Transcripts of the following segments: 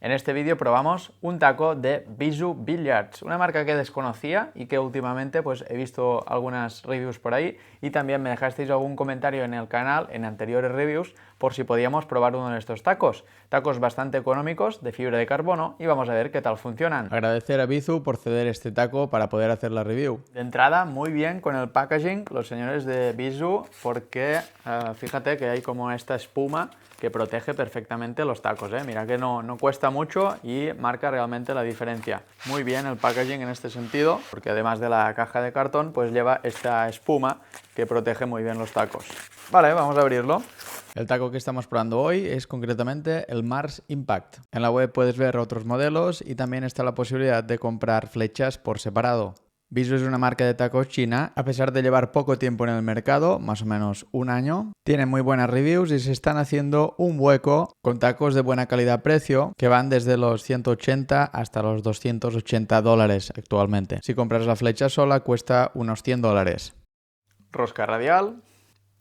En este vídeo probamos un taco de Bisou Billiards, una marca que desconocía y que últimamente pues he visto algunas reviews por ahí, y también me dejasteis algún comentario en el canal en anteriores reviews por si podíamos probar uno de estos tacos. Tacos bastante económicos, de fibra de carbono, y vamos a ver qué tal funcionan. Agradecer a Bisou por ceder este taco para poder hacer la review. De entrada, muy bien con el packaging los señores de Bisou, porque fíjate que hay como esta espuma que protege perfectamente los tacos, ¿eh? Mira que no cuesta mucho y marca realmente la diferencia. Muy bien el packaging en este sentido, porque además de la caja de cartón, pues lleva esta espuma que protege muy bien los tacos. Vale, vamos a abrirlo. El taco que estamos probando hoy es concretamente el Mars Impact. En la web puedes ver otros modelos y también está la posibilidad de comprar flechas por separado. Bisou es una marca de tacos china, a pesar de llevar poco tiempo en el mercado, más o menos un año. Tienen muy buenas reviews y se están haciendo un hueco con tacos de buena calidad-precio que van desde los 180 hasta los 280 dólares actualmente. Si compras la flecha sola cuesta unos 100 dólares. Rosca radial.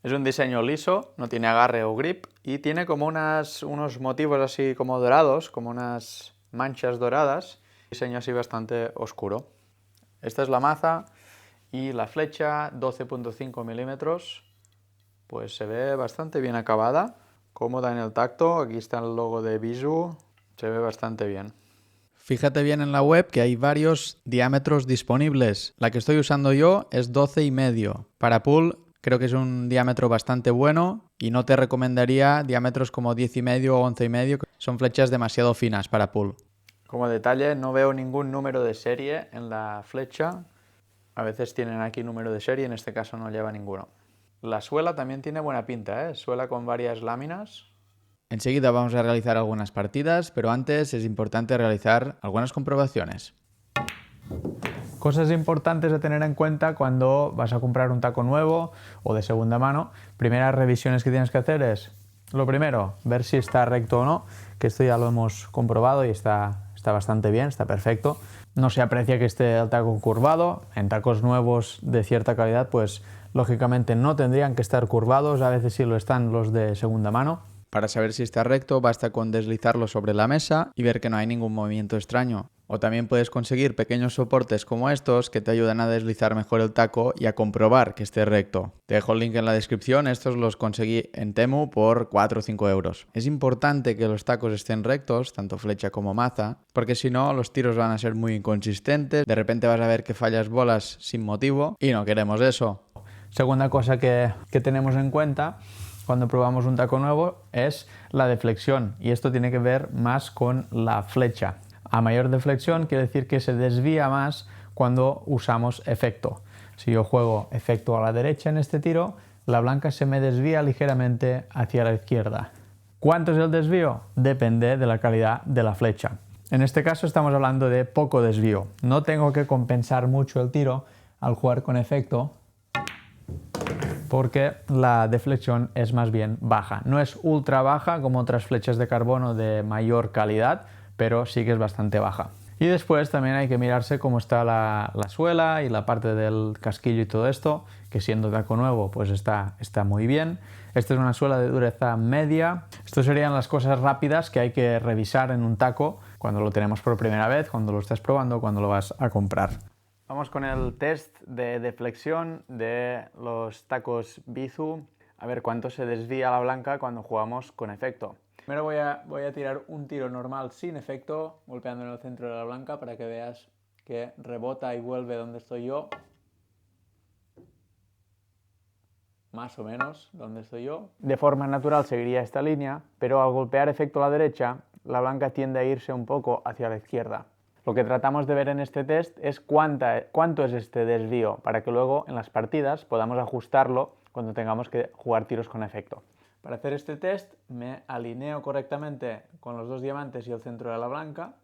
Es un diseño liso, no tiene agarre o grip y tiene como unos motivos así como dorados, como unas manchas doradas. Diseño así bastante oscuro. Esta es la maza y la flecha, 12.5 milímetros, pues se ve bastante bien acabada, cómoda en el tacto. Aquí está el logo de Bisou, se ve bastante bien. Fíjate bien en la web que hay varios diámetros disponibles. La que estoy usando yo es 12,5. Para pool creo que es un diámetro bastante bueno y no te recomendaría diámetros como 10,5 o 11,5. Son flechas demasiado finas para pool. Como detalle, no veo ningún número de serie en la flecha. A veces tienen aquí número de serie, en este caso no lleva ninguno. La suela también tiene buena pinta, ¿eh? Suela con varias láminas. Enseguida vamos a realizar algunas partidas, pero antes es importante realizar algunas comprobaciones. Cosas importantes a tener en cuenta cuando vas a comprar un taco nuevo o de segunda mano. Primeras revisiones que tienes que hacer es, lo primero, ver si está recto o no, que esto ya lo hemos comprobado y está bastante bien, está perfecto. No se aprecia que esté el taco curvado. En tacos nuevos de cierta calidad, pues lógicamente no tendrían que estar curvados, a veces sí lo están los de segunda mano. Para saber si está recto, basta con deslizarlo sobre la mesa y ver que no hay ningún movimiento extraño. O también puedes conseguir pequeños soportes como estos que te ayudan a deslizar mejor el taco y a comprobar que esté recto. Te dejo el link en la descripción, estos los conseguí en Temu por 4 o 5 euros. Es importante que los tacos estén rectos, tanto flecha como maza, porque si no los tiros van a ser muy inconsistentes, de repente vas a ver que fallas bolas sin motivo y no queremos eso. Segunda cosa que tenemos en cuenta cuando probamos un taco nuevo es la deflexión, y esto tiene que ver más con la flecha. A mayor deflexión quiere decir que se desvía más cuando usamos efecto. Si yo juego efecto a la derecha en este tiro, la blanca se me desvía ligeramente hacia la izquierda. ¿Cuánto es el desvío? Depende de la calidad de la flecha. En este caso estamos hablando de poco desvío. No tengo que compensar mucho el tiro al jugar con efecto, porque la deflexión es más bien baja. No es ultra baja como otras flechas de carbono de mayor calidad, pero sí que es bastante baja. Y después también hay que mirarse cómo está la suela y la parte del casquillo y todo esto, que siendo taco nuevo pues está muy bien. Esta es una suela de dureza media. Estas serían las cosas rápidas que hay que revisar en un taco cuando lo tenemos por primera vez, cuando lo estás probando, cuando lo vas a comprar. Vamos con el test de deflexión de los tacos Bisou, a ver cuánto se desvía la blanca cuando jugamos con efecto. Primero voy a tirar un tiro normal sin efecto, golpeando en el centro de la blanca para que veas que rebota y vuelve donde estoy yo. Más o menos donde estoy yo. De forma natural seguiría esta línea, pero al golpear efecto a la derecha, la blanca tiende a irse un poco hacia la izquierda. Lo que tratamos de ver en este test es cuánto es este desvío, para que luego en las partidas podamos ajustarlo cuando tengamos que jugar tiros con efecto. Para hacer este test me alineo correctamente con los dos diamantes y el centro de la blanca,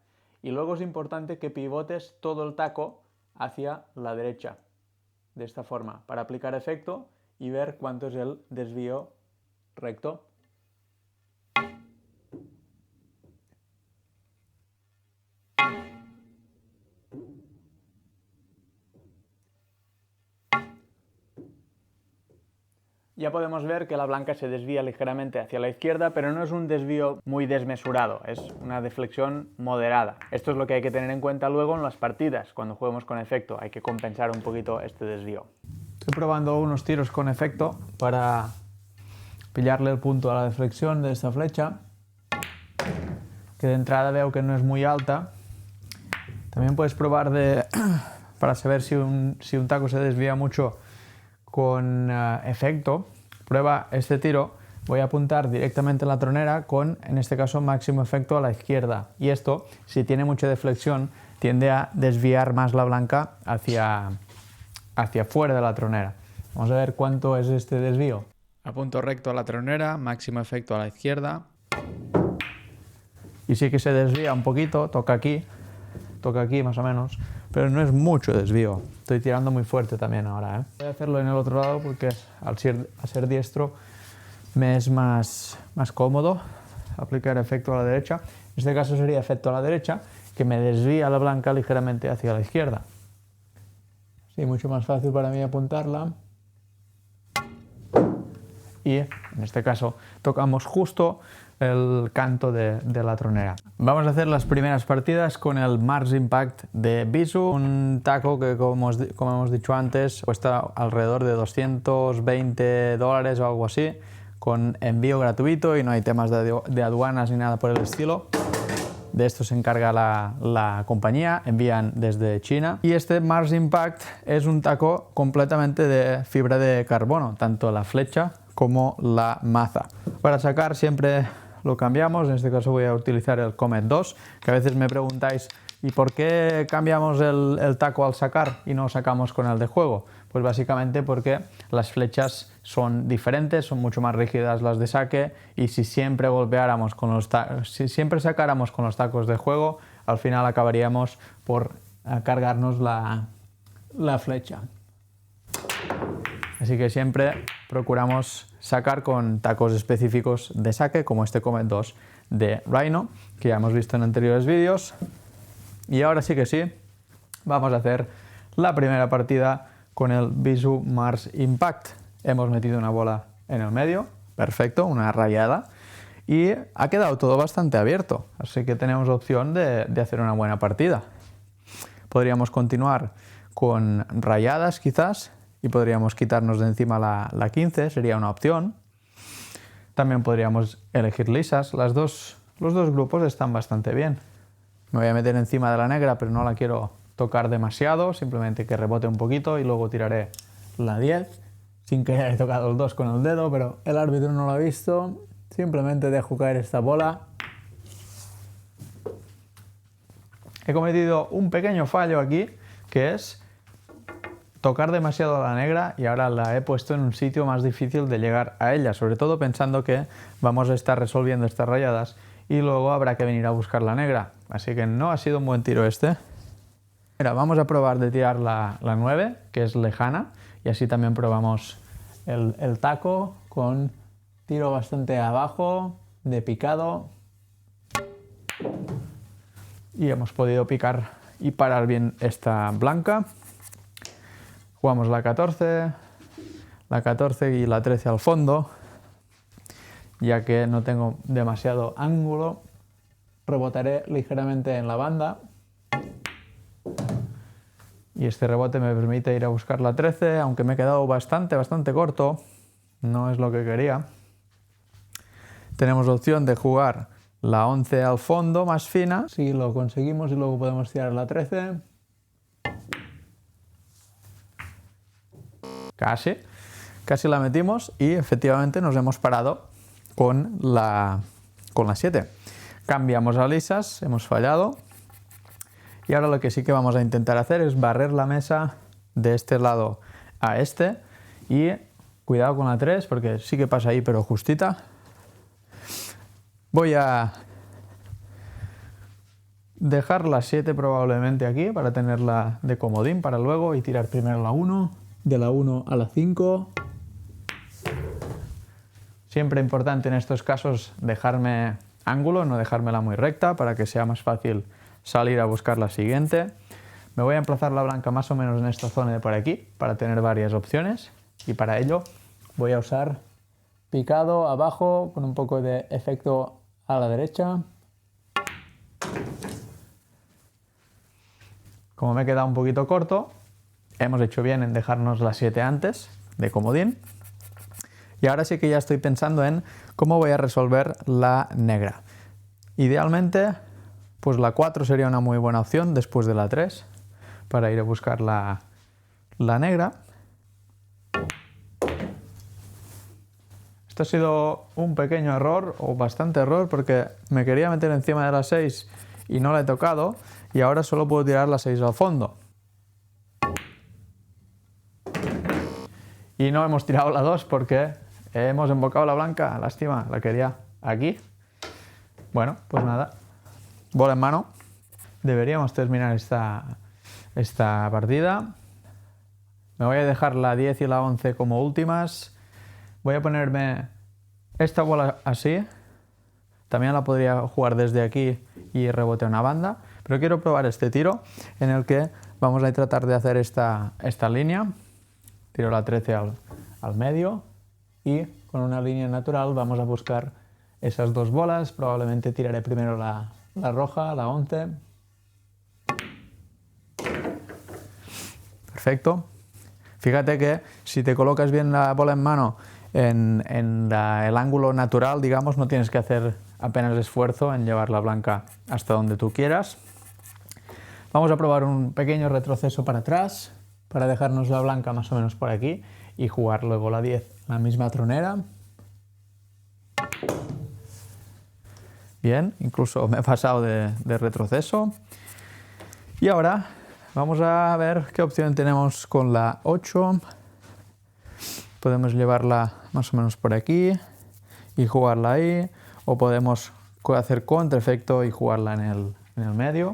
y luego es importante que pivotes todo el taco hacia la derecha, de esta forma, para aplicar efecto y ver cuánto es el desvío recto. Ya podemos ver que la blanca se desvía ligeramente hacia la izquierda, pero no es un desvío muy desmesurado, es una deflexión moderada. Esto es lo que hay que tener en cuenta luego en las partidas, cuando juguemos con efecto, hay que compensar un poquito este desvío. Estoy probando unos tiros con efecto para pillarle el punto a la deflexión de esta flecha, que de entrada veo que no es muy alta. También puedes probar para saber si un taco se desvía mucho con efecto. Prueba este tiro, voy a apuntar directamente en la tronera con, en este caso, máximo efecto a la izquierda, y esto, si tiene mucha deflexión, tiende a desviar más la blanca hacia fuera de la tronera. Vamos a ver cuánto es este desvío. Apunto recto a la tronera, máximo efecto a la izquierda. Y sí que se desvía un poquito, toca aquí más o menos, pero no es mucho desvío. Estoy tirando muy fuerte también ahora, ¿eh? Voy a hacerlo en el otro lado porque al ser diestro me es más cómodo aplicar efecto a la derecha. En este caso sería efecto a la derecha, que me desvía la blanca ligeramente hacia la izquierda. Sí, mucho más fácil para mí apuntarla. Y en este caso tocamos justo el canto de la tronera. Vamos a hacer las primeras partidas con el Mars Impact de Bisu, un taco que como hemos dicho antes cuesta alrededor de $220 o algo así, con envío gratuito y no hay temas de aduanas ni nada por el estilo. De esto se encarga la compañía, envían desde China. Y este Mars Impact es un taco completamente de fibra de carbono, tanto la flecha como la maza. Para sacar siempre lo cambiamos, en este caso voy a utilizar el Comet 2, que a veces me preguntáis ¿y por qué cambiamos el taco al sacar y no sacamos con el de juego? Pues básicamente porque las flechas son diferentes, son mucho más rígidas las de saque, y si siempre golpeáramos si siempre sacáramos con los tacos de juego, al final acabaríamos por cargarnos la flecha. Así que siempre procuramos sacar con tacos específicos de saque, como este Comet 2 de Rhino, que ya hemos visto en anteriores vídeos. Y ahora sí que sí, vamos a hacer la primera partida con el Bisu Mars Impact. Hemos metido una bola en el medio, perfecto, una rayada, y ha quedado todo bastante abierto, así que tenemos opción de hacer una buena partida. Podríamos continuar con rayadas quizás, y podríamos quitarnos de encima la 15, sería una opción. También podríamos elegir lisas, los dos grupos están bastante bien. Me voy a meter encima de la negra, pero no la quiero tocar demasiado, simplemente que rebote un poquito y luego tiraré la 10, sin que haya tocado el 2 con el dedo, pero el árbitro no lo ha visto. Simplemente dejo caer esta bola. He cometido un pequeño fallo aquí, que es tocar demasiado a la negra, y ahora la he puesto en un sitio más difícil de llegar a ella, sobre todo pensando que vamos a estar resolviendo estas rayadas y luego habrá que venir a buscar la negra, así que no ha sido un buen tiro este. Mira, vamos a probar de tirar la 9, que es lejana, y así también probamos el taco con tiro bastante abajo, de picado, y hemos podido picar y parar bien esta blanca. Jugamos la 14 y la 13 al fondo, ya que no tengo demasiado ángulo. Rebotaré ligeramente en la banda y este rebote me permite ir a buscar la 13, aunque me he quedado bastante corto, no es lo que quería. Tenemos la opción de jugar la 11 al fondo más fina, si lo conseguimos, y luego podemos tirar la 13. Casi la metimos y efectivamente nos hemos parado con la 7. Cambiamos a lisas, hemos fallado, y ahora lo que sí que vamos a intentar hacer es barrer la mesa de este lado a este, y cuidado con la 3 porque sí que pasa ahí pero justita. Voy a dejar la 7 probablemente aquí para tenerla de comodín para luego, y tirar primero la 1. De la 1 a la 5. Siempre importante en estos casos dejarme ángulo, no dejármela muy recta para que sea más fácil salir a buscar la siguiente. Me voy a emplazar la blanca más o menos en esta zona de por aquí para tener varias opciones, y para ello voy a usar picado abajo con un poco de efecto a la derecha. Como me he quedado un poquito corto, hemos hecho bien en dejarnos la 7 antes de comodín. Y ahora sí que ya estoy pensando en cómo voy a resolver la negra. Idealmente, pues la 4 sería una muy buena opción después de la 3 para ir a buscar la negra. Esto ha sido un pequeño error, o bastante error, porque me quería meter encima de la 6 y no la he tocado, y ahora solo puedo tirar la 6 al fondo. Y no hemos tirado la 2 porque hemos embocado la blanca, lástima, la quería aquí. Bueno, pues nada, bola en mano. Deberíamos terminar esta partida. Me voy a dejar la 10 y la 11 como últimas. Voy a ponerme esta bola así. También la podría jugar desde aquí y rebote una banda. Pero quiero probar este tiro en el que vamos a tratar de hacer esta línea. Tiro la 13 al medio y con una línea natural vamos a buscar esas dos bolas. Probablemente tiraré primero la roja, la 11. Perfecto. Fíjate que si te colocas bien la bola en mano en el ángulo natural, digamos, no tienes que hacer apenas esfuerzo en llevar la blanca hasta donde tú quieras. Vamos a probar un pequeño retroceso para atrás para dejarnos la blanca más o menos por aquí y jugar luego la 10 en la misma tronera. Bien, incluso me he pasado de retroceso. Y ahora vamos a ver qué opción tenemos con la 8. Podemos llevarla más o menos por aquí y jugarla ahí, o podemos hacer contraefecto y jugarla en el medio.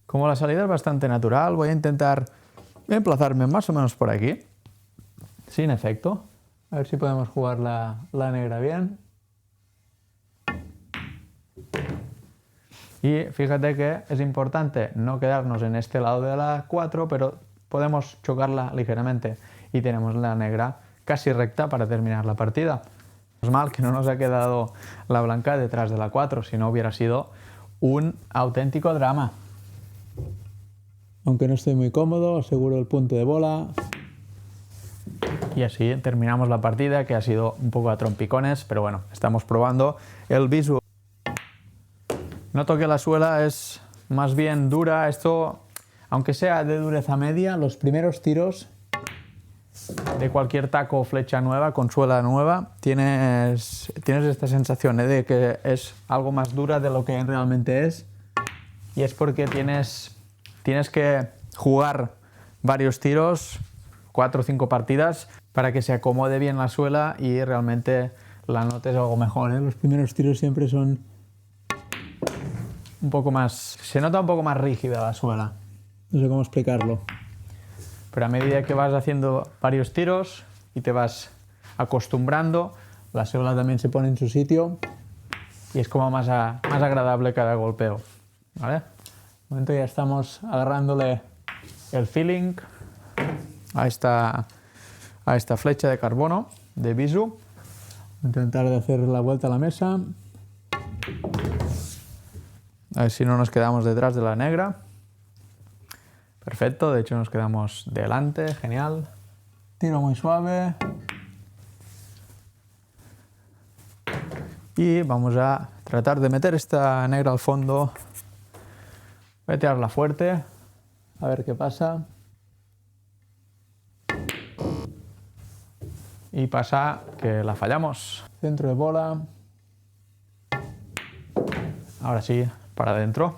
Como la salida es bastante natural, voy a intentar emplazarme más o menos por aquí, sin efecto. A ver si podemos jugar la negra bien. Y fíjate que es importante no quedarnos en este lado de la 4, pero podemos chocarla ligeramente y tenemos la negra casi recta para terminar la partida. Es mal que no nos ha quedado la blanca detrás de la 4, si no hubiera sido un auténtico drama. Aunque no estoy muy cómodo, aseguro el punto de bola. Y así terminamos la partida, que ha sido un poco a trompicones, pero bueno, estamos probando el Bisu. Noto que la suela es más bien dura. Esto, aunque sea de dureza media, los primeros tiros de cualquier taco o flecha nueva, con suela nueva, tienes esta sensación de que es algo más dura de lo que realmente es. Y es porque tienes que jugar varios tiros, 4 o 5 partidas, para que se acomode bien la suela y realmente la notes algo mejor, ¿eh? Los primeros tiros siempre son un poco más... Se nota un poco más rígida la suela. No sé cómo explicarlo. Pero a medida que vas haciendo varios tiros y te vas acostumbrando, la suela también se pone en su sitio y es como más agradable cada golpeo, ¿vale? De momento ya estamos agarrándole el feeling a esta flecha de carbono de Bisu. Voy a intentar de hacer la vuelta a la mesa. A ver si no nos quedamos detrás de la negra. Perfecto, de hecho nos quedamos delante, genial. Tiro muy suave. Y vamos a tratar de meter esta negra al fondo. Voy a tirarla fuerte, a ver qué pasa. Y pasa que la fallamos. Centro de bola. Ahora sí, para adentro.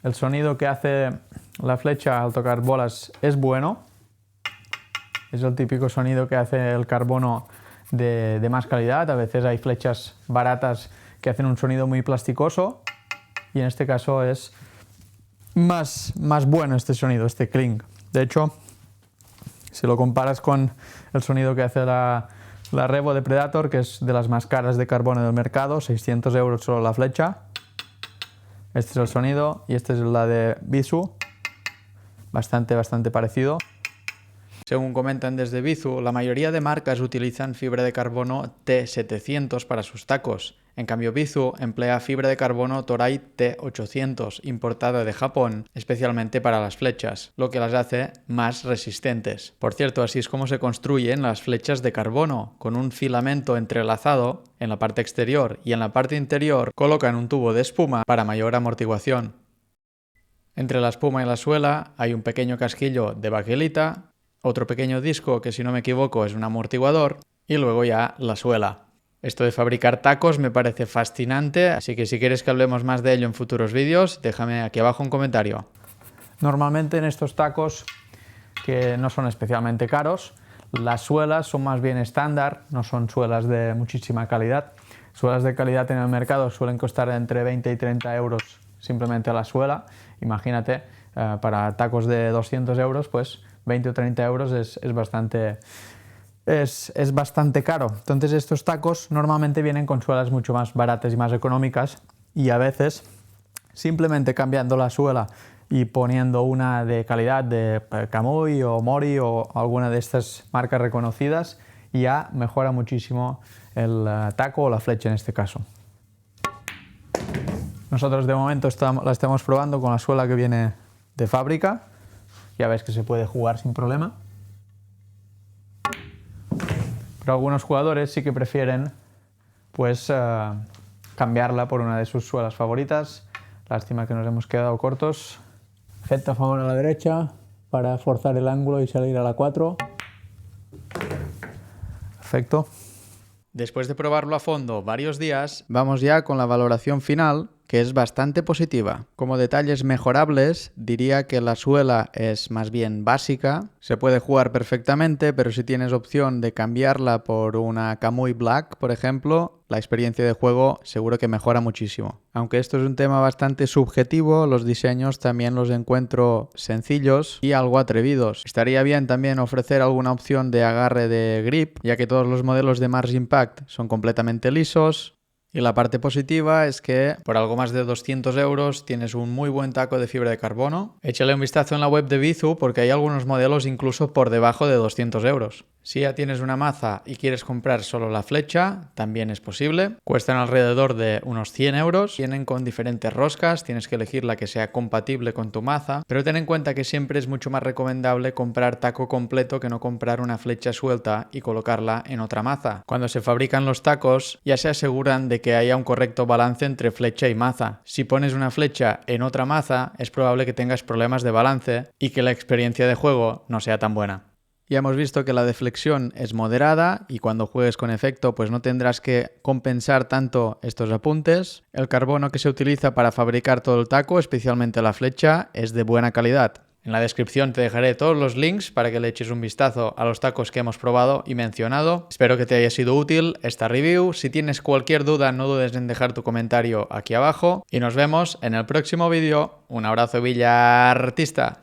El sonido que hace la flecha al tocar bolas es bueno. Es el típico sonido que hace el carbono de más calidad. A veces hay flechas baratas que hacen un sonido muy plasticoso. Y en este caso es más bueno este sonido, este clink. De hecho, si lo comparas con el sonido que hace la Revo de Predator, que es de las más caras de carbono del mercado, 600 € solo la flecha. Este es el sonido y este es la de Bisu, bastante parecido. Según comentan desde Bizu, la mayoría de marcas utilizan fibra de carbono T700 para sus tacos. En cambio, Bizu emplea fibra de carbono Toray T800, importada de Japón, especialmente para las flechas, lo que las hace más resistentes. Por cierto, así es como se construyen las flechas de carbono. Con un filamento entrelazado en la parte exterior y en la parte interior colocan un tubo de espuma para mayor amortiguación. Entre la espuma y la suela hay un pequeño casquillo de baquelita, otro pequeño disco que, si no me equivoco, es un amortiguador, y luego ya la suela. Esto de fabricar tacos me parece fascinante, así que si quieres que hablemos más de ello en futuros vídeos, déjame aquí abajo un comentario. Normalmente en estos tacos, que no son especialmente caros, las suelas son más bien estándar, no son suelas de muchísima calidad. Suelas de calidad en el mercado suelen costar entre 20 y 30 euros simplemente la suela. Imagínate, para tacos de 200 euros, pues 20 o 30 euros es bastante caro. Entonces estos tacos normalmente vienen con suelas mucho más baratas y más económicas, y a veces simplemente cambiando la suela y poniendo una de calidad de Kamui o Mori o alguna de estas marcas reconocidas ya mejora muchísimo el taco o la flecha en este caso. Nosotros de momento la estamos probando con la suela que viene de fábrica. Ya ves que se puede jugar sin problema. Pero algunos jugadores sí que prefieren pues cambiarla por una de sus suelas favoritas. Lástima que nos hemos quedado cortos. Efecto a favor a la derecha para forzar el ángulo y salir a la 4. Perfecto. Después de probarlo a fondo varios días, vamos ya con la valoración final, que es bastante positiva. Como detalles mejorables, diría que la suela es más bien básica, se puede jugar perfectamente, pero si tienes opción de cambiarla por una Kamui Black, por ejemplo, la experiencia de juego seguro que mejora muchísimo. Aunque esto es un tema bastante subjetivo, los diseños también los encuentro sencillos y algo atrevidos. Estaría bien también ofrecer alguna opción de agarre de grip, ya que todos los modelos de Mars Impact son completamente lisos. Y la parte positiva es que por algo más de 200 euros tienes un muy buen taco de fibra de carbono. Échale un vistazo en la web de Bizu porque hay algunos modelos incluso por debajo de 200 euros. Si ya tienes una maza y quieres comprar solo la flecha, también es posible. Cuestan alrededor de unos 100 euros. Vienen con diferentes roscas, tienes que elegir la que sea compatible con tu maza. Pero ten en cuenta que siempre es mucho más recomendable comprar taco completo que no comprar una flecha suelta y colocarla en otra maza. Cuando se fabrican los tacos, ya se aseguran de que haya un correcto balance entre flecha y maza. Si pones una flecha en otra maza, es probable que tengas problemas de balance y que la experiencia de juego no sea tan buena. Ya hemos visto que la deflexión es moderada y cuando juegues con efecto pues no tendrás que compensar tanto estos apuntes. El carbono que se utiliza para fabricar todo el taco, especialmente la flecha, es de buena calidad. En la descripción te dejaré todos los links para que le eches un vistazo a los tacos que hemos probado y mencionado. Espero que te haya sido útil esta review. Si tienes cualquier duda, no dudes en dejar tu comentario aquí abajo y nos vemos en el próximo vídeo. Un abrazo, billartista.